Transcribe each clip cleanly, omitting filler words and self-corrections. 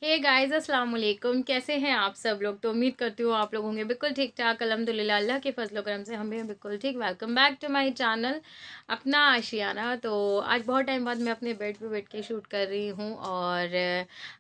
Hey guys अस्सलाम वालेकुम। कैसे हैं आप सब लोग। तो उम्मीद करती हूँ आप लोग होंगे बिल्कुल ठीक ठाक। अल्हम्दुलिल्लाह अल्लाह के फजल करम से हम भी हैं बिल्कुल ठीक। Welcome back to my channel Apna Ashiyana. तो आज बहुत टाइम बाद मैं अपने बेड पे बैठ के शूट कर रही हूँ और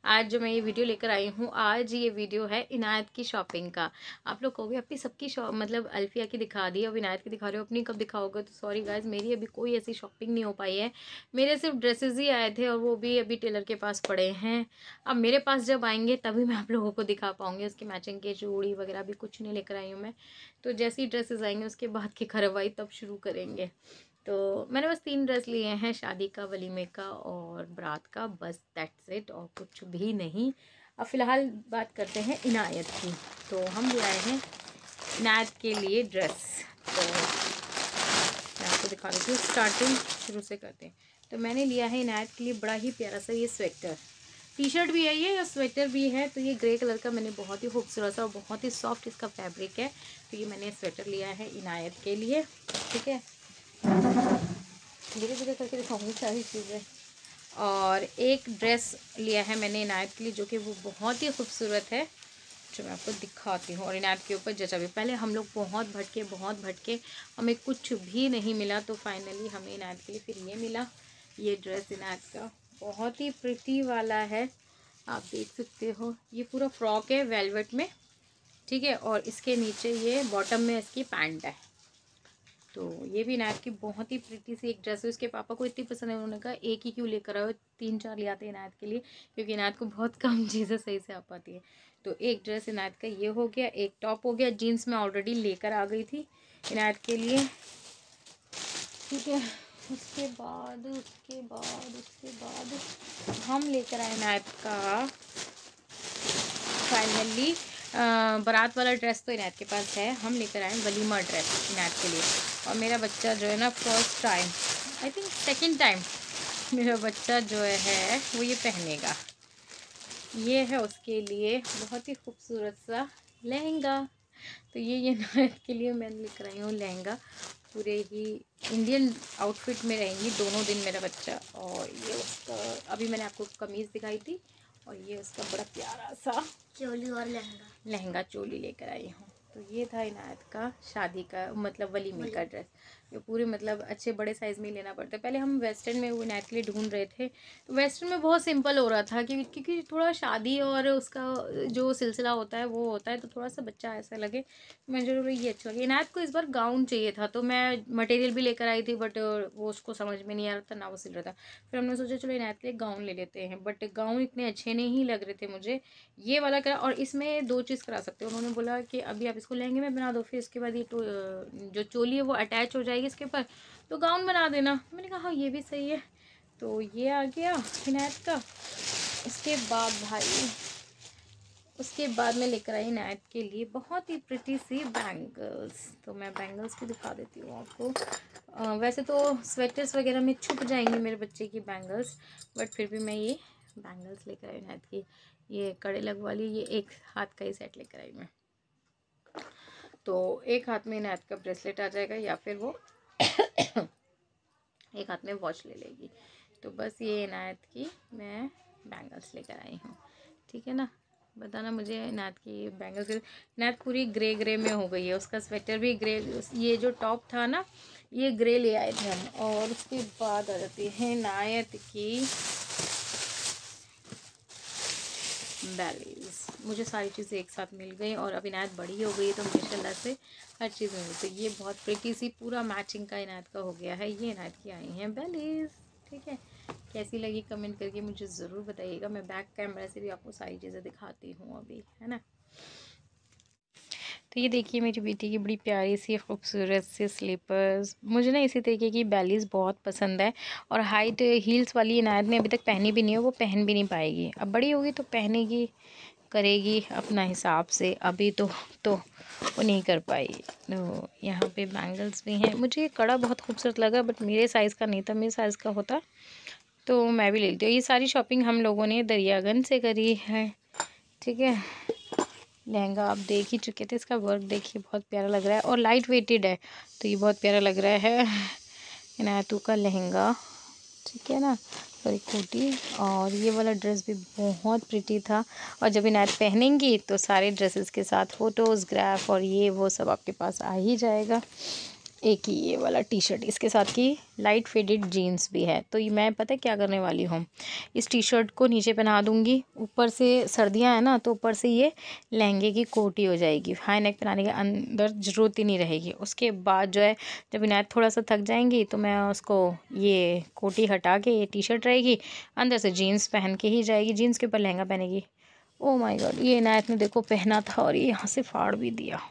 आज जो मैं ये वीडियो लेकर आई हूँ, आज ये वीडियो है इनायत की शॉपिंग का। आप लोग कहोगे अपनी सबकी शॉप मतलब अल्फिया की दिखा दी, अब इनायत की दिखा रहे हो, अपनी कब दिखाओगे। तो सॉरी गाइज, मेरी अभी कोई ऐसी शॉपिंग नहीं हो पाई है। मेरे सिर्फ ड्रेसेस ही आए थे और वो भी अभी टेलर के पास पड़े हैं। अब मेरे पास जब आएंगे तभी मैं आप लोगों को दिखा पाऊंगी। उसकी मैचिंग के चूड़ी वगैरह भी कुछ नहीं लेकर आई हूँ मैं। तो जैसे ही ड्रेसेस आएंगे उसके बाद की कार्रवाई तब शुरू करेंगे। तो मैंने बस 3 ड्रेस लिए हैं, शादी का, वलीमे का और बारात का, बस दैट्स इट, और कुछ भी नहीं। अब फ़िलहाल बात करते हैं इनायत की। तो हम ले आए हैं इनायत के लिए ड्रेस। तो मैं आपको दिखा देती हूँ, स्टार्टिंग शुरू से करते हैं। तो मैंने लिया है इनायत के लिए बड़ा ही प्यारा सा ये स्वेटर। टी शर्ट भी है ये या स्वेटर भी है। तो ये ग्रे कलर का मैंने बहुत ही खूबसूरत सा और बहुत ही सॉफ्ट इसका फैब्रिक है। तो ये मैंने स्वेटर लिया है इनायत के लिए। ठीक है, धीरे धीरे करके दिखाऊंगी सारी चीज़ें। और एक ड्रेस लिया है मैंने इनायत के लिए जो कि वो बहुत ही खूबसूरत है, जो मैं आपको दिखाती हूँ। और इनायत के ऊपर जचा भी। पहले हम लोग बहुत भटके, हमें कुछ भी नहीं मिला। तो फाइनली हमें इनायत के लिए फिर ये मिला। ये ड्रेस इनायत का बहुत ही प्रिटी वाला है, आप देख सकते हो। ये पूरा फ्रॉक है वेलवेट में, ठीक है। और इसके नीचे ये बॉटम में इसकी पैंट है। तो ये भी इनायत की बहुत ही प्रिटी सी एक ड्रेस है। उसके पापा को इतनी पसंद है, उन्होंने कहा एक ही क्यों लेकर आओ, 3-4 ले आते इनायत के लिए, क्योंकि इनायत को बहुत कम चीज़ें सही से आ पाती है। तो एक ड्रेस इनायत का ये हो गया, एक टॉप हो गया। जीन्स मैं ऑलरेडी लेकर आ गई थी इनायत के लिए, ठीक है। उसके बाद हम लेकर आए इनायत का फाइनली बारात वाला ड्रेस। तो इनायत के पास है, हम लेकर आए वलीमा ड्रेस इनायत के लिए। और मेरा बच्चा जो है ना, first time, I think second time, मेरा बच्चा जो है वो ये पहनेगा। ये है उसके लिए बहुत ही खूबसूरत सा लहंगा। तो ये इनायत के लिए मैं लेकर आई हूँ लहंगा। पूरे ही इंडियन आउटफिट में रहेंगी दोनों दिन मेरा बच्चा। और ये उसका, अभी मैंने आपको कमीज़ दिखाई थी, और ये उसका बड़ा प्यारा सा चोली और लहंगा चोली लेकर आई हूँ। तो ये था इनायत का शादी का मतलब वलीमे का ड्रेस। ये पूरे मतलब अच्छे बड़े साइज़ में लेना पड़ता है। पहले हम वेस्टर्न में वो इनायत के लिए ढूंढ रहे थे, तो वेस्टर्न में बहुत सिंपल हो रहा था क्योंकि थोड़ा शादी और उसका जो सिलसिला होता है वो होता है, तो थोड़ा सा बच्चा ऐसा लगे। मुझे ये अच्छा लगे। इनायत को इस बार गाउन चाहिए था, तो मैं मटेरियल भी लेकर आई थी, बट वो उसको समझ में नहीं आ रहा था, ना वो सिल रहा था। फिर हमने सोचा चलो इनायत के लिए गाउन ले लेते हैं, बट गाउन इतने अच्छे नहीं लग रहे थे मुझे। ये वाला करा, और इसमें 2 चीज़ करा सकते हो। उन्होंने बोला कि अभी आप इसको लहंगे में बना दो, फिर इसके बाद ये जो चोली है वो अटैच हो जाएगी इसके ऊपर, तो गाउन बना देना। मैंने कहा हाँ ये भी सही है। तो ये आ गया इनायत का। उसके बाद मैं लेकर आई इनायत के लिए बहुत ही प्रिटी सी बैंगल्स। तो मैं बैंगल्स भी दिखा देती हूँ आपको। वैसे तो स्वेटर्स वगैरह में छुप जाएंगी मेरे बच्चे की बैंगल्स, बट फिर भी मैं ये बैंगल्स लेकर आई इनायत की। ये कड़े लग वाली, ये एक हाथ का ही सेट लेकर आई मैं। तो एक हाथ में इनायत का ब्रेसलेट आ जाएगा, या फिर वो एक हाथ में वॉच ले लेगी। तो बस ये इनायत की मैं बैंगल्स लेकर आई हूँ, ठीक है ना। बताना मुझे इनायत की बैंगल्स। इनायत पूरी ग्रे ग्रे में हो गई है, उसका स्वेटर भी ग्रे। ये जो टॉप था ना, ये ग्रे ले आए थे हम। और उसके बाद आ जाती है इनायत की बैलीज। मुझे सारी चीज़ें एक साथ मिल गई, और अब इनायत बड़ी हो गई है तो माशाल्लाह से हर चीज़ मिल गई। तो ये बहुत प्रिटी सी पूरा मैचिंग का इनायत का हो गया है। ये इनायत की आई हैं बैलीज, ठीक है। कैसी लगी कमेंट करके मुझे ज़रूर बताइएगा। मैं बैक कैमरा से भी आपको सारी चीज़ें दिखाती हूँ अभी, है ना। तो ये देखिए मेरी बेटी की बड़ी प्यारी सी खूबसूरत सी स्लीपर्स। मुझे ना इसी तरीके की बैलीज़ बहुत पसंद है। और हाइट हील्स वाली इनायत ने अभी तक पहनी भी नहीं है, वो पहन भी नहीं पाएगी। अब बड़ी होगी तो पहनेगी, करेगी अपना हिसाब से। अभी तो वो नहीं कर पाई। तो यहाँ पे बैंगल्स भी हैं। मुझे ये कड़ा बहुत खूबसूरत लगा, बट मेरे साइज़ का नहीं था। मेरे साइज़ का होता तो मैं भी ले लेती हूँ। ये सारी शॉपिंग हम लोगों ने दरियागंज से करी है, ठीक है। लहंगा आप देख ही चुके थे, इसका वर्क देखिए बहुत प्यारा लग रहा है और लाइट वेटेड है, तो ये बहुत प्यारा लग रहा है इनायतू का लहंगा, ठीक है ना। पर एक कोटी। और ये वाला ड्रेस भी बहुत प्रिटी था, और जब इनायत पहनेंगी तो सारे ड्रेसेस के साथ फ़ोटोज़, ग्राफ और ये वो सब आपके पास आ ही जाएगा। एक ही ये वाला टी शर्ट, इसके साथ की लाइट फेडेड जीन्स भी है। तो ये मैं पता है क्या करने वाली हूँ, इस टी शर्ट को नीचे पहना दूँगी, ऊपर से सर्दियाँ हैं ना, तो ऊपर से ये लहंगे की कोटी हो जाएगी, हाई नेक पहनाने के अंदर ज़रूरत ही नहीं रहेगी। उसके बाद जो है जब इनायत थोड़ा सा थक जाएंगी तो मैं उसको ये कोटी हटा के ये टी शर्ट रहेगी, अंदर से जीन्स पहन के ही जाएगी, जीन्स के ऊपर लहंगा पहनेगी। ओ माय गॉड, ये इनायत ने देखो पहना था और ये यहाँ से फाड़ भी दिया।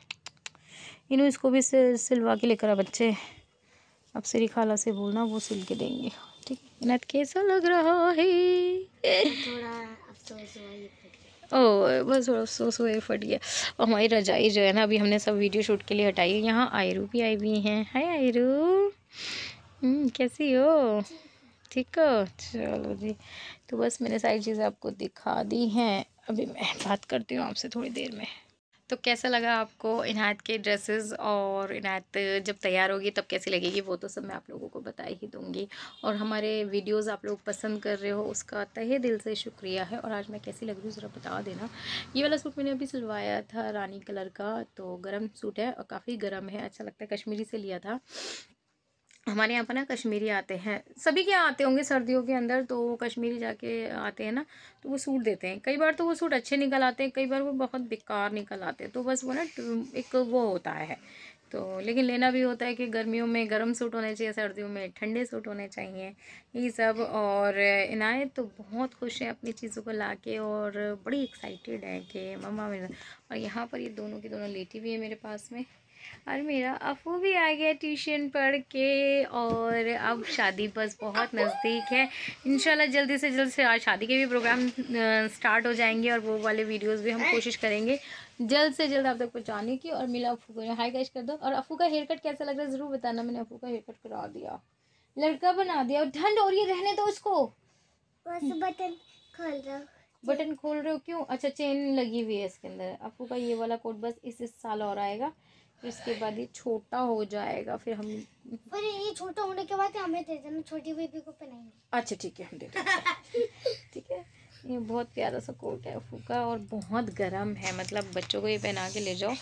इन्हों इसको भी सिलवा के लेकर आ बच्चे, अब सिरी खाला से बोलना वो सिल के देंगे, ठीक है। इनायत कैसा लग रहा है? थोड़ा अफसोस हुआ ये फट गया। ओह बस अफसोस हुए फट गया। और हमारी रजाई जो है ना, अभी हमने सब वीडियो शूट के लिए हटाई है। यहाँ आयरू भी आई हुई हैं। हाय आयरू, कैसी हो? ठीक हो? चलो जी, तो बस मैंने सारी चीज़ें आपको दिखा दी हैं। अभी मैं बात करती हूँ आपसे थोड़ी देर में। तो कैसा लगा आपको इनायत के ड्रेसेस, और इनायत जब तैयार होगी तब कैसी लगेगी, वो तो सब मैं आप लोगों को बता ही दूँगी। और हमारे वीडियोस आप लोग पसंद कर रहे हो उसका तहे दिल से शुक्रिया है। और आज मैं कैसी लग रही हूँ ज़रा बता देना। ये वाला सूट मैंने अभी सिलवाया था रानी कलर का, तो गर्म सूट है और काफ़ी गर्म है, अच्छा लगता है, कश्मीरी से लिया था। हमारे यहाँ पर ना कश्मीरी आते हैं, सभी के यहाँ आते होंगे सर्दियों के अंदर, तो वो कश्मीरी जाके आते हैं ना, तो वो सूट देते हैं। कई बार तो वो सूट अच्छे निकल आते हैं, कई बार वो बहुत बेकार निकल आते हैं। तो बस वो ना एक वो होता है, तो लेकिन लेना भी होता है कि गर्मियों में गर्म सूट होने चाहिए, सर्दियों में ठंडे सूट होने चाहिए, ये सब। और इनायत तो बहुत खुश है अपनी चीज़ों को लाके, और बड़ी एक्साइटेड है कि मम्मा मेरा। और यहाँ पर ये दोनों की दोनों लेटी हुई है मेरे पास में। और मेरा अफू भी आ गया ट्यूशन पढ़ के, और अब शादी बस बहुत नज़दीक है। इंशाल्लाह जल्दी से जल्द से आज शादी के भी प्रोग्राम स्टार्ट हो जाएंगे, और वो वाले वीडियोस भी हम कोशिश करेंगे जल्द से जल्द आप तक पहुँचाने की। और मिला अफू को, हाय गाइस कर दो। और अफू का हेयर कट कैसा लग रहा है ज़रूर बताना। मैंने अफू का हेयर कट करा दिया, लड़का बना दिया। और ठंड हो रही है, रहने दो उसको। बटन खोल रहा हूँ। बटन खोल रहे हो क्यों? अच्छा, चेन लगी हुई है इसके अंदर। अफू का ये वाला कोट बस इस साल और आएगा, फिर इसके बाद ये छोटा हो जाएगा, फिर हम ये छोटा होने के बाद हमें दे देना, छोटी बेबी को पहनाएंगे। अच्छा ठीक है, हम दे देंगे। ठीक है, ये बहुत प्यारा सा कोट है अफू का, और बहुत गर्म है, मतलब बच्चों को ये पहना के ले जाओ,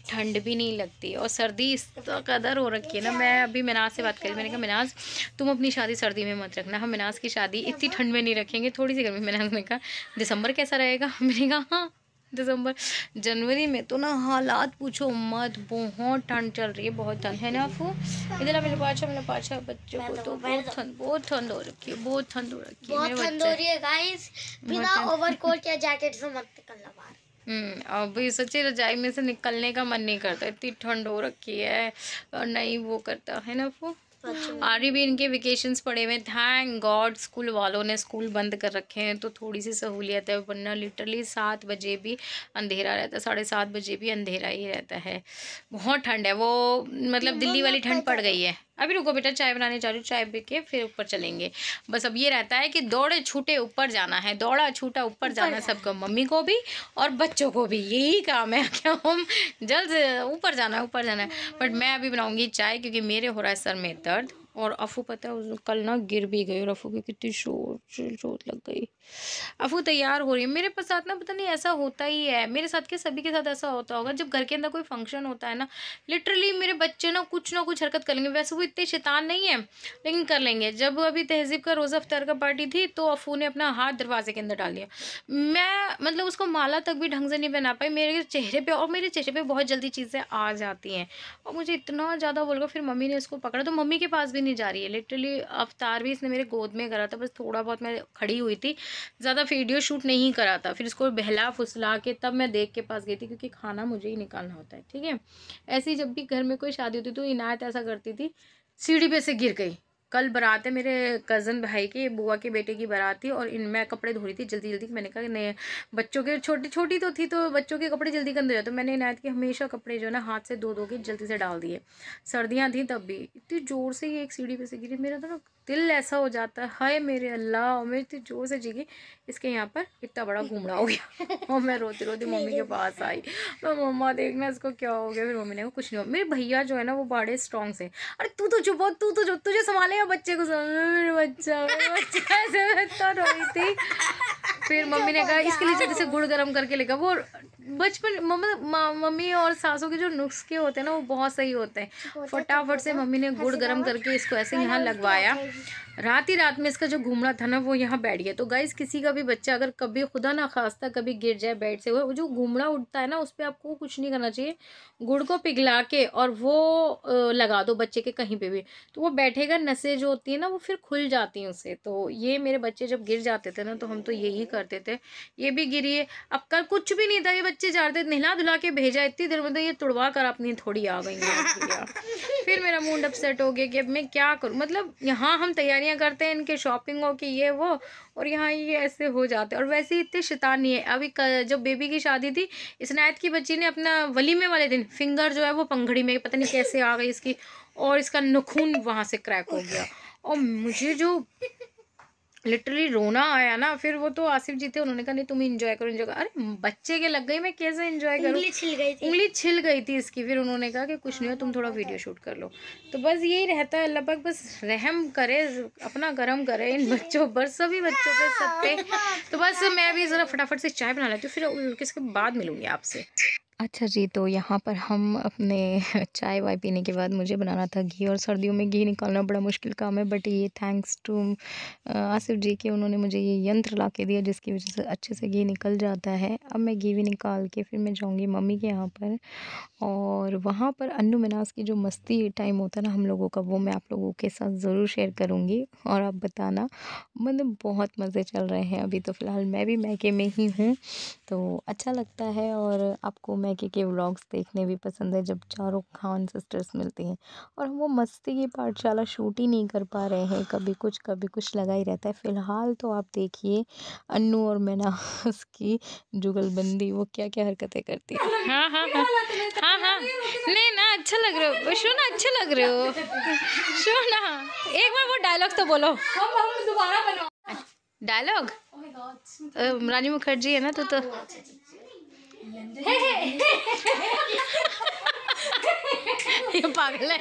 ठंड भी नहीं लगती। और सर्दी इस कदर हो रखी है ना। मैं अभी मिनाज से बात करी, मैंने कहा मिनाज तुम अपनी शादी सर्दी में मत रखना, हम मिनाज की शादी इतनी ठंड में नहीं रखेंगे, थोड़ी सी गर्मी। मिनाज ने कहा दिसंबर कैसा रहेगा? मैंने कहा हाँ दिसंबर। जनवरी में तो ना हालात पूछो मत, बहुत ठंड चल रही है, बहुत ठंड है ना अफू। इधर मैंने पाछा बच्चों को तो बहुत ठंड हो रखी है, बहुत ठंड हो रखी है, बहुत ठंड हो रही है गाइस, बिना ओवरकोट या जैकेट से मत निकलना बाहर। अभी सच्ची रजाई में से निकलने का मन नहीं करता, इतनी ठंड हो रखी है, और नहीं वो करता है ना अफू। आगे भी इनके वेकेशंस पड़े हुए, थैंक गॉड स्कूल वालों ने स्कूल बंद कर रखे हैं, तो थोड़ी सी सहूलियत है, वरना लिटरली 7 बजे भी अंधेरा रहता है, 7:30 बजे भी अंधेरा ही रहता है। बहुत ठंड है वो, मतलब दिल्ली वाली ठंड पड़ गई है। अभी रुको बेटा, चाय बनाने जा रही हूँ, चाय पी के फिर ऊपर चलेंगे। बस अब ये रहता है कि दौड़े छूटे ऊपर जाना है, दौड़ा छूटा ऊपर जाना है सबको, मम्मी को भी और बच्चों को भी, यही काम है कि हम जल्द से ऊपर जाना है, ऊपर जाना है। बट मैं अभी बनाऊंगी चाय, क्योंकि मेरे हो रहा है सर में दर्द। और अफू पता है उस कल ना गिर भी गई, और अफू की कितनी चोट लग गई। अफू तैयार हो रही है मेरे साथ ना, पता नहीं ऐसा होता ही है मेरे साथ, के सभी के साथ ऐसा होता होगा, जब घर के अंदर कोई फंक्शन होता है ना, लिटरली मेरे बच्चे ना कुछ हरकत कर लेंगे। वैसे वो इतने शैतान नहीं है, लेकिन कर लेंगे। जब अभी तहजीब का रोज़ा अफ्तार का पार्टी थी, तो अफू ने अपना हाथ दरवाजे के अंदर डाल दिया। मैं मतलब उसको माला तक भी ढंग से नहीं बना पाई, मेरे चेहरे पे, और मेरे चेहरे पे बहुत जल्दी चीज़ें आ जाती हैं, और मुझे इतना ज़्यादा बोल गया। फिर मम्मी ने इसको पकड़ा, तो मम्मी के पास भी नहीं जा रही है, लिटरली अफ्तार भी इसने मेरे गोद में करा था, बस थोड़ा बहुत मैं खड़ी हुई थी, ज़्यादा वीडियो शूट नहीं करा था। फिर इसको बहला फुसला के तब मैं देख के पास गई थी, क्योंकि खाना मुझे ही निकालना होता है, ठीक है। ऐसे ही जब भी घर में कोई शादी होती तो इनायत ऐसा करती थी, सीढ़ी पे से गिर गई। कल बारात है मेरे कज़न भाई की, बुआ के बेटे की बारात थी, और मैं कपड़े धो रही थी जल्दी जल्दी। मैंने कहा नहीं, बच्चों के छोटी तो थी, तो बच्चों के कपड़े जल्दी गंदे जाते, तो मैंने इनायत के हमेशा कपड़े जो है ना हाथ से धो के जल्दी से डाल दिए। सर्दियाँ थी तब भी, इतनी ज़ोर से ये एक सीढ़ी पे से गिरी, मेरा तो ना दिल ऐसा हो जाता है, हाय मेरे अल्लाह, मेरी तो जोर से जीगी इसके यहाँ पर इतना बड़ा घूमड़ा हो गया। और मैं रोती रोती मम्मी के पास आई, मैं मम्मा देखना इसको क्या हो गया। फिर मम्मी ने कहा कुछ नहीं हो। मेरे भैया जो है ना वो बड़े स्ट्रॉन्ग से, अरे तू तो चुप हो, तू तो चुप, तुझे संभालेगा बच्चे को, मेरे बच्चा ऐसे मैं इतना रोई थी। फिर मम्मी ने कहा इसके लिए जल्दी से गुड़ गर्म करके लेगा। वो बचपन मम्मी और सासू के जो नुस्खे होते हैं ना वो बहुत सही होते हैं। फटाफट से मम्मी ने गुड़ गर्म करके इसको ऐसे यहाँ लगवाया। रात ही रात में इसका जो घूमड़ा था ना वो यहाँ बैठ गया। तो गाइस किसी का भी बच्चा अगर कभी खुदा ना खास्ता कभी गिर जाए बेड से, वो जो घूमड़ा उठता है ना उस पर आपको कुछ नहीं करना चाहिए, गुड़ को पिघला के और वो लगा दो बच्चे के कहीं पे भी, तो वो बैठेगा, नसें जो होती है ना वो फिर खुल जाती हैं उससे। तो ये मेरे बच्चे जब गिर जाते थे ना तो हम तो यही करते थे। ये भी गिरी है, अब कल कुछ भी नहीं था, ये बच्चे जा रहे थे, नहला धुला के भेजा, इतनी देर में तो ये तुड़वा कर अपनी थोड़ी आ गई है। फिर मेरा मूड अपसेट हो गया कि अब मैं क्या करूँ। मतलब यहाँ हम तैयारियां करते हैं इनके शॉपिंगों की ये वो, और यहाँ ये ऐसे हो जाते हैं। और वैसे ही इतने शैतान नहीं है। अभी जब बेबी की शादी थी, इस्नायत की बच्ची ने अपना वलीमे वाले दिन फिंगर जो है वो पंखड़ी में पता नहीं कैसे आ गई इसकी, और इसका नखून वहाँ से क्रैक हो गया। और मुझे जो लिटरली रोना आया ना, फिर वो तो आसिफ जी थे, उन्होंने कहा नहीं तुम एंजॉय करो एंजॉय करो। अरे बच्चे के लग गई, मैं कैसे एंजॉय करूँ, उंगली छिल गई थी इसकी। फिर उन्होंने कहा कि कुछ नहीं हो, तुम थोड़ा वीडियो शूट कर लो। तो बस यही रहता है, अल्लाह पाक बस रहम करे, अपना करम करे इन बच्चों पर, सभी बच्चों पे, सब पे। तो बस मैं भी ज़रा फटाफट से चाय बना लेती हूँ, फिर किसके बाद मिलूँगी आपसे। अच्छा जी, तो यहाँ पर हम अपने चाय वाय पीने के बाद मुझे बनाना था घी, और सर्दियों में घी निकालना बड़ा मुश्किल काम है, बट ये थैंक्स टू आसिफ जी के, उन्होंने मुझे ये यंत्र ला के दिया जिसकी वजह से अच्छे से घी निकल जाता है। अब मैं घी भी निकाल के फिर मैं जाऊँगी मम्मी के यहाँ पर, और वहाँ पर अन्नू मनास की जो मस्ती टाइम होता है ना हम लोगों का, वो मैं आप लोगों के साथ ज़रूर शेयर करूँगी, और आप बताना। मतलब बहुत मज़े चल रहे हैं अभी तो फ़िलहाल मैं भी मैके में ही हूँ, तो अच्छा लगता है। और आपको मैके के व्लॉग्स देखने भी पसंद है जब चारों खान सिस्टर्स मिलती हैं, और हम वो मस्ती की पाठशाला शूट ही नहीं कर पा रहे हैं, कभी कुछ लगा ही रहता है। फ़िलहाल तो आप देखिए अन्नू और मनास की जुगलबंदी, वो क्या क्या हरकतें करती है। हाँ हाँ हाँ हाँ हाँ, नहीं ना अच्छा लग रहे हो शो ना, अच्छे लग रहे हो शो ना। एक बार वो डायलॉग तो बोलो, डायलॉग। रानी मुखर्जी है ना तो ये पागल है।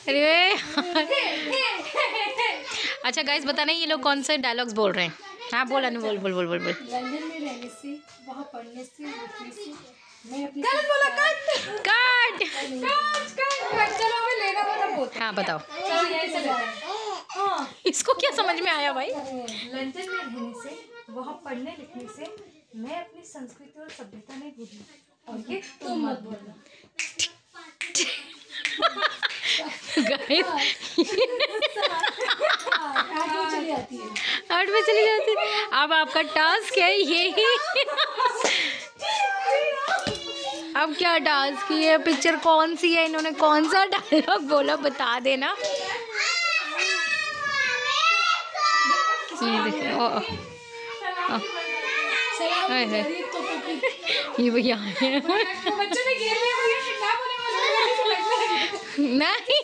अरे अच्छा गाइस बताना ये लोग कौन से डायलॉग्स बोल रहे हैं। हाँ बोल अनु, बोल बोल बोल बोल बोल। लंदन में रहने से, वहाँ पढ़ने से, लिखने से मैं अपनी चलो हमें लेना मतलब। हाँ बताओ, इसको क्या समझ में आया भाई। लंदन में रहने से, वहाँ पढ़ने लिखने से मैं अपनी संस्कृति और सभ्यता नहीं भूली, और ये तुम मत बोलना। आठ में चली जाती है। अब आपका टास्क है यही। अब क्या टास्क की है, पिक्चर कौन सी है, इन्होंने कौन सा डायलॉग बोला बता देना। ये भैया नहीं